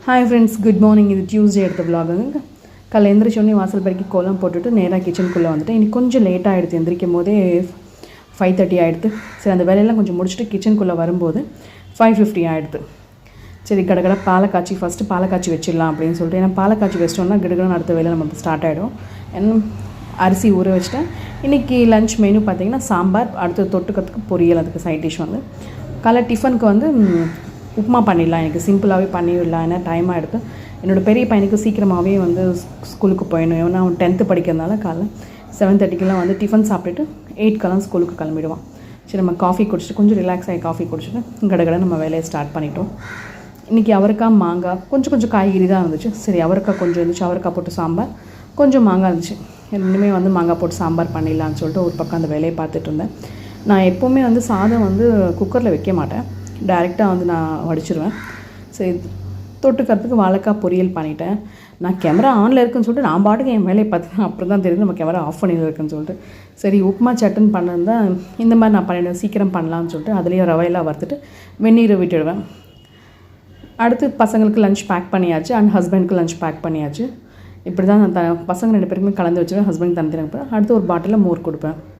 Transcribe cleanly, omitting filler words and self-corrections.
Hi friends, good morning. இது Tuesday எடுத்த விலாகுங்க. காலைல எந்திரிச்சோடனே வாசல் பறிக்கி கோலம் போட்டுட்டு நேராக கிச்சனுக்குள்ளே வந்துட்டு இன்றைக்கி கொஞ்சம் லேட்டாக ஆகிடுது. எந்திரிக்கும் போதே 5:30 ஆகிடுது. சரி, அந்த வேலையெல்லாம் கொஞ்சம் முடிச்சுட்டு கிச்சனுக்குள்ளே வரும்போது 5:50 ஆகிடுது. சரி, கடை ஃபஸ்ட்டு பாலை காய்ச்சி வச்சிடலாம் அப்படின்னு சொல்லிட்டு, ஏன்னா பாலை காய்ச்சி வச்சிட்டோம்னா கிடுகிடுன்னு அடுத்த வேலை நம்ம ஸ்டார்ட் ஆகிடும். அரிசி ஊற வச்சிட்டேன். இன்றைக்கி லன்ச் மெனு பார்த்திங்கன்னா சாம்பார், அடுத்து தொட்டுக்கிறதுக்கு பொரியல், அதுக்கு சைட் டிஷ் வந்து காலை டிஃபனுக்கு வந்து உப்புமா பண்ணிடலாம். எனக்கு சிம்பிளாகவே பண்ணிடலாம், ஏன்னா டைம் ஆகிடுது. என்னோடய பெரிய பையனுக்கு சீக்கிரமாகவே வந்து ஸ்கூலுக்கு போயிடணும். ஏன்னா அவன் 10th படிக்கிறதுனால காலைல 7:30 வந்து டிஃபன் சாப்பிட்டுட்டு 8 ஸ்கூலுக்கு கிளம்பிடுவான். சரி, நம்ம காஃபி குடிச்சிட்டு கொஞ்சம் ரிலாக்ஸ் ஆகி காஃபி குடிச்சிட்டு கடை நம்ம வேலையை ஸ்டார்ட் பண்ணிட்டோம். இன்றைக்கி அவரைக்காய் மாங்காய் கொஞ்சம் காய்கறி தான் இருந்துச்சு. சரி, அவரைக்காய் கொஞ்சம் இருந்துச்சு, அவரைக்காய் போட்டு சாம்பார், கொஞ்சம் மாங்காய் இருந்துச்சு. ரெண்டுமே வந்து மாங்காய் போட்டு சாம்பார் பண்ணிடலான்னு சொல்லிட்டு ஒரு பக்கம் அந்த வேலையை பார்த்துட்டு இருந்தேன். நான் எப்போவுமே வந்து சாதம் வந்து குக்கரில் வைக்க மாட்டேன், டைரெக்டாக வந்து நான் வடிச்சிருவேன். சரி, தொட்டுக்கிறதுக்கு வாழைக்காய் பொரியல் பண்ணிட்டேன். நான் கேமரா ஆனில் இருக்குன்னு சொல்லிட்டு நான் பாட்டுக்கு என் வேலையை பார்த்தேன். அப்புறம் தான் தெரியுது நம்ம கேமரா ஆஃப் பண்ணி இருக்குன்னு சொல்லிட்டு. சரி, உப்புமா சட்டுன்னு பண்ணிருந்தால் இந்த மாதிரி நான் பண்ணிவிடுவேன், சீக்கிரம் பண்ணலான்னு சொல்லிட்டு அதுலேயே ரவையெல்லாம் வறுத்துட்டு வெந்நீரை விட்டுடுவேன். அடுத்து பசங்களுக்கு லஞ்ச் பேக் பண்ணியாச்சு, அண்ட் ஹஸ்பண்டுக்கு லஞ்ச் பேக் பண்ணியாச்சு. இப்படி தான் நான் பசங்க 2 பேருக்குமே கலந்து வச்சுருவேன். ஹஸ்பண்ட் தனித்தனி அடுத்து ஒரு பாட்டிலில் மோர் கொடுப்பேன்.